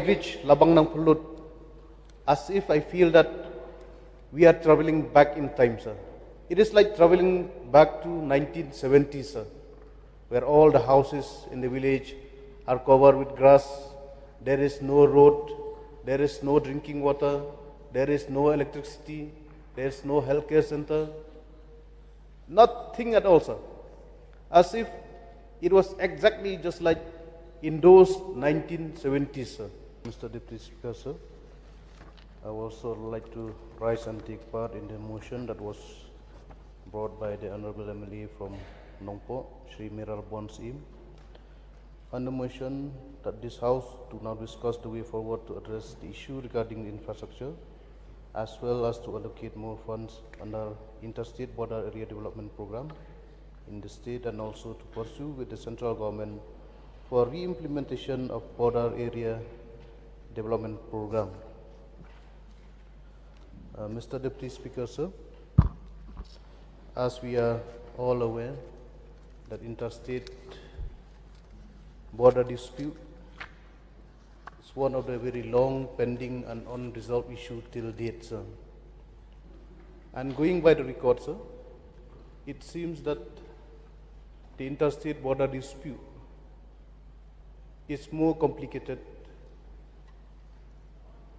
reach Labang ng Pulut, as if I feel that we are traveling back in time, sir. It is like traveling back to 1970s, sir, where all the houses in the village are covered with grass. There is no road, there is no drinking water, there is no electricity, there is no healthcare center. Nothing at all, sir. As if it was exactly just like in those 1970s, sir. Mr. Deputy Speaker, sir, I would also like to rise and take part in the motion that was brought by the Honorable MLA from Nongpo, Shri Miral Bonsim, on the motion that this House do now discuss the way forward to address the issue regarding the infrastructure, as well as to allocate more funds under Interstate Border Area Development Program in the state, and also to pursue with the central government for re-implementation of Border Area Development Program. Mr. Deputy Speaker, sir, as we are all aware that interstate border dispute is one of the very long pending and unresolved issue till date, sir. And going by the record, sir, it seems that the interstate border dispute is more complicated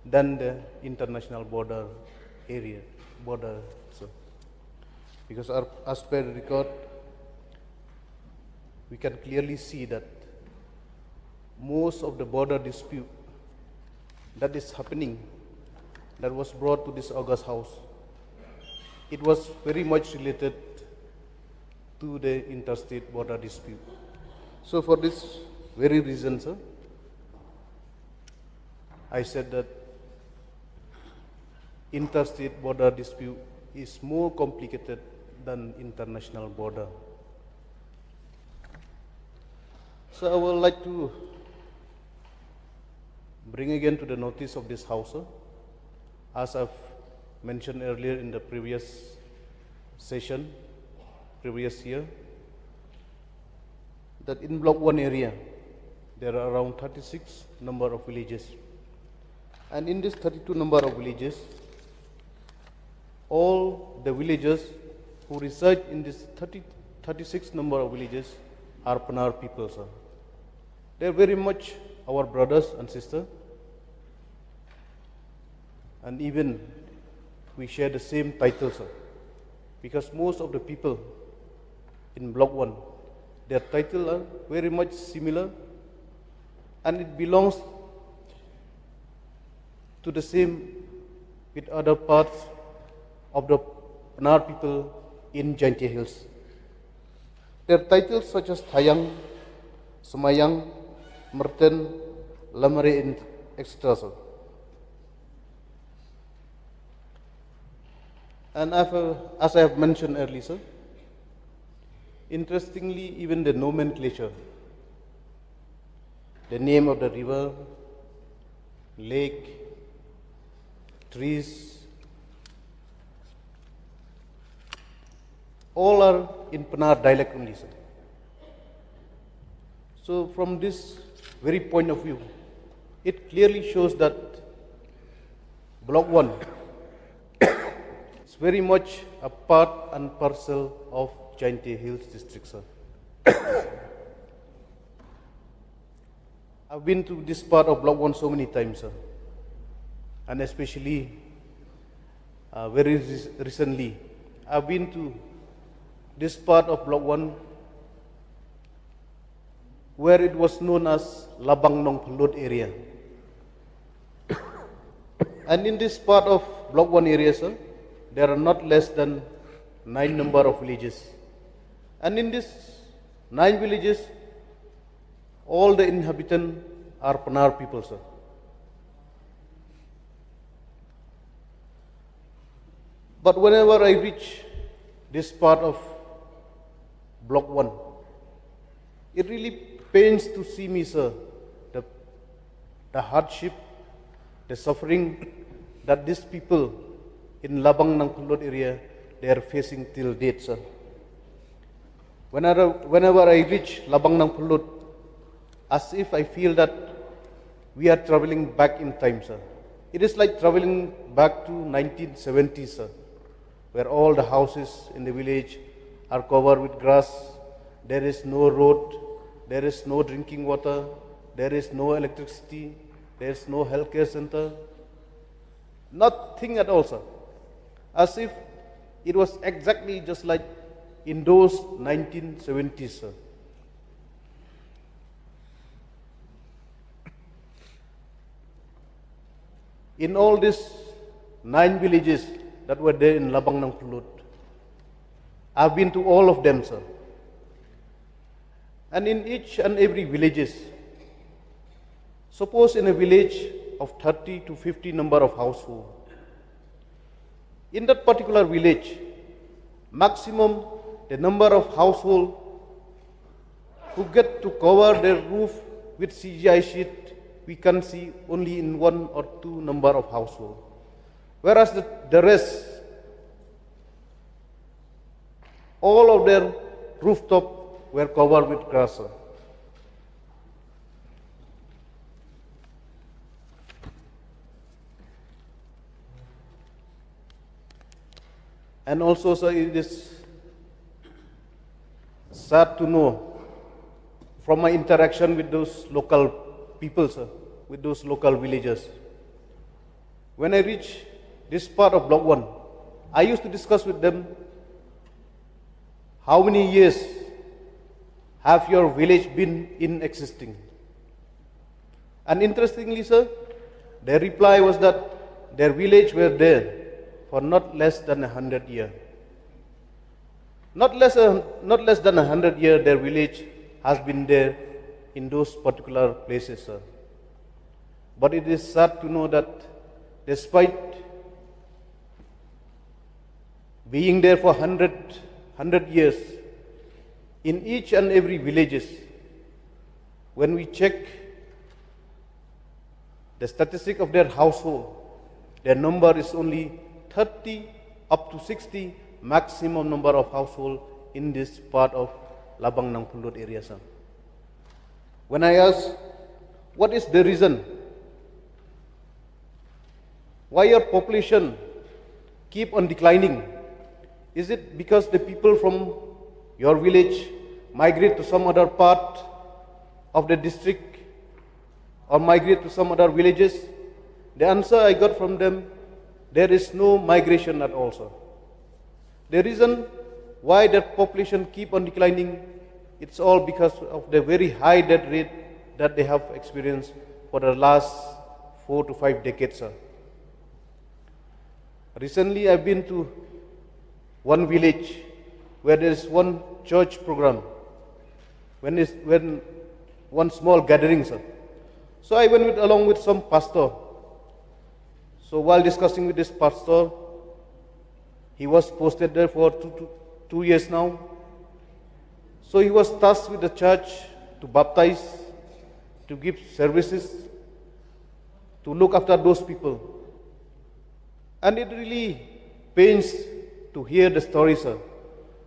than the international border border, sir. Because as per the record, we can clearly see that most of the border dispute that is happening, that was brought to this August House, it was very much related to the interstate border dispute. So for this very reason, sir, I said that interstate border dispute is more complicated than international border. So I would like to bring again to the notice of this House, sir, as I've mentioned earlier in the previous session, previous year, that in Block 1 area, there are around 36 number of villages. And in this 32 number of villages, all the villagers who reside in this 36 number of villages are Panar people, sir. They are very much our brothers and sisters. And even we share the same title, sir. Because most of the people in Block 1, their title are very much similar, and it belongs to the same with other parts of the Panar people in Jaintia Hills. Their titles such as Thayang, Semayang, Merten, Lamare, and etc. Sir. And as I have mentioned earlier, sir, interestingly, even the nomenclature, the name of the river, lake, trees, all are in Panar dialect only, sir. So from this very point of view, it clearly shows that Block 1 is very much a part and parcel of Jaintia Hills district, sir. I've been to this part of Block 1 so many times, sir. And especially very recently, I've been to this part of Block 1 where it was known as Labang Nong Pulut area. And in this part of Block 1 area, sir, there are not less than 9 number of villages. And in these 9 villages, all the inhabitants are Panar people, sir. But whenever I reach this part of Block 1, it really pains to see me, sir, the hardship, the suffering that these people in Labang Nang Pulut area, they are facing till date, sir. Whenever I reach Labang Nang Pulut, as if I feel that we are traveling back in time, sir. It is like traveling back to 1970s, sir, where all the houses in the village are covered with grass. There is no road, there is no drinking water, there is no electricity, there is no healthcare center. Nothing at all, sir. As if it was exactly just like in those 1970s, sir. In all these 9 villages that were there in Labang Nang Pulut, I've been to all of them, sir. And in each and every villages, suppose in a village of 30 to 50 number of households, in that particular village, maximum the number of households who get to cover their roof with CGI sheet, we can see only in 1 or 2 number of households. Whereas the rest, all of their rooftop were covered with grass. And also, sir, it is sad to know from my interaction with those local people, sir, with those local villagers. When I reach this part of Block 1, I used to discuss with them, how many years have your village been in existing? And interestingly, sir, their reply was that their village were there for not less than 100 years. Not less than 100 years, their village has been there in those particular places, sir. But it is sad to know that despite being there for 100 years, in each and every villages, when we check the statistic of their household, their number is only 30 up to 60 maximum number of household in this part of Labang Nang Pulut area, sir. When I ask, what is the reason why your population keep on declining? Is it because the people from your village migrate to some other part of the district or migrate to some other villages? The answer I got from them, there is no migration at all, sir. The reason why that population keep on declining, it's all because of the very high death rate that they have experienced for the last 4 to 5 decades, sir. Recently, I've been to one village where there is one church program, when one small gathering, sir. So I went along with some pastor. So while discussing with this pastor, he was posted there for 2 years now. So he was tasked with the church to baptize, to give services, to look after those people. And it really pains to hear the story, sir,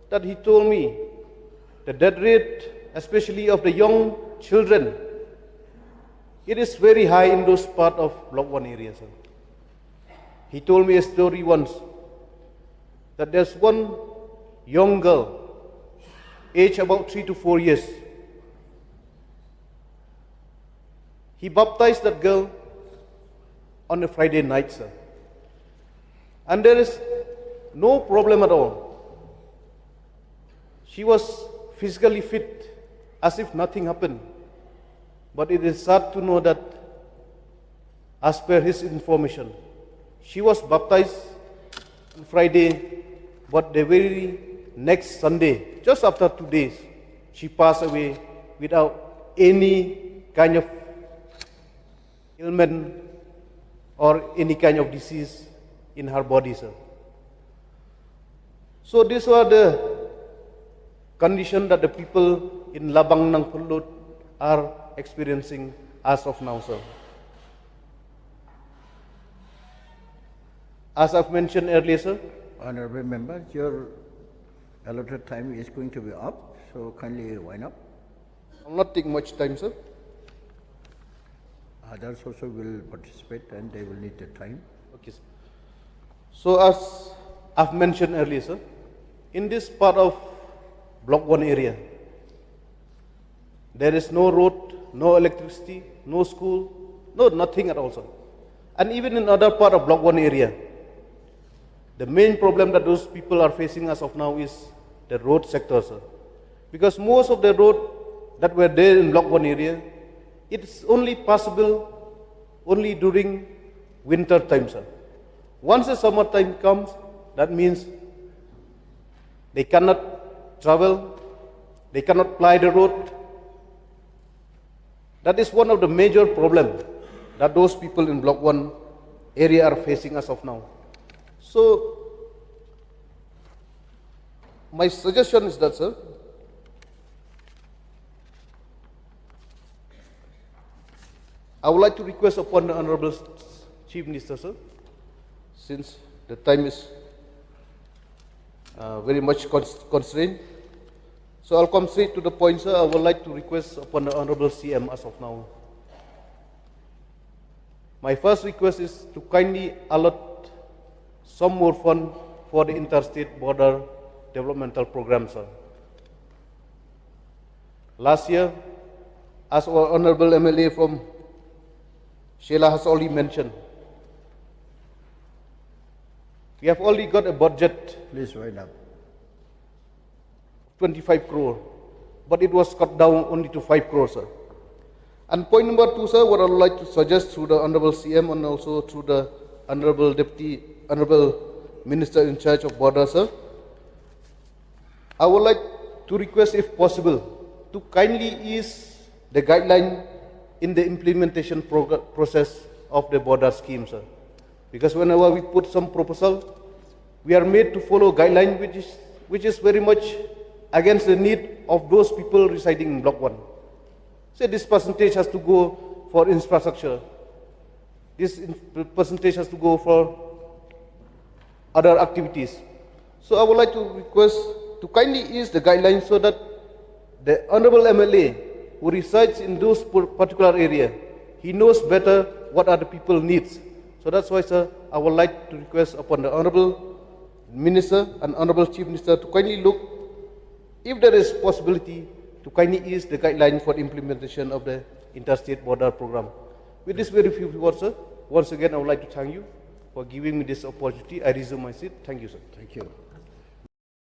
that he told me the death rate, especially of the young children, it is very high in those part of Block 1 area, sir. He told me a story once that there's one young girl, aged about 3 to 4 years. He baptized that girl on a Friday night, sir. And there is no problem at all. She was physically fit, as if nothing happened. But it is sad to know that, as per his information, she was baptized on Friday, but the very next Sunday, just after 2 days, she passed away without any kind of ailment or any kind of disease in her body, sir. So these were the condition that the people in Labang Nang Pulut are experiencing as of now, sir. As I've mentioned earlier, sir. Honorable member, your allotted time is going to be up, so kindly wind up. I'll not take much time, sir. others also will participate and they will need the time. Okay, sir. So as I've mentioned earlier, sir, in this part of Block 1 area, there is no road, no electricity, no school, no nothing at all, sir. And even in other part of Block 1 area, the main problem that those people are facing as of now is the road sector, sir. Because most of the road that were there in Block 1 area, it's only possible only during winter time, sir. Once the summer time comes, that means they cannot travel, they cannot ply the road. That is one of the major problems that those people in Block 1 area are facing as of now. So, my suggestion is that, sir, I would like to request upon the Honorable Chief Minister, sir, since the time is very much constrained. So I'll come straight to the point, sir. I would like to request upon the Honorable CM as of now. My first request is to kindly allot some more fund for the interstate border developmental program, sir. Last year, as our Honorable MLA from Sheila has already mentioned, we have already got a budget. Please wind up. 25 crore, but it was cut down only to 5 crore, sir. And point number 2, sir, what I would like to suggest through the Honorable CM and also through the Honorable Minister in charge of border, sir, I would like to request, if possible, to kindly ease the guideline in the implementation process of the border scheme, sir. Because whenever we put some proposal, we are made to follow guideline which is very much against the need of those people residing in Block 1. Say this percentage has to go for infrastructure. This percentage has to go for other activities. So I would like to request to kindly ease the guidelines so that the Honorable MLA who resides in those particular area, he knows better what are the people needs. So that's why, sir, I would like to request upon the Honorable Minister and Honorable Chief Minister to kindly look, if there is possibility, to kindly ease the guideline for the implementation of the interstate border program. With this very few words, sir, once again I would like to thank you for giving me this opportunity. I resume my seat. Thank you, sir. Thank you.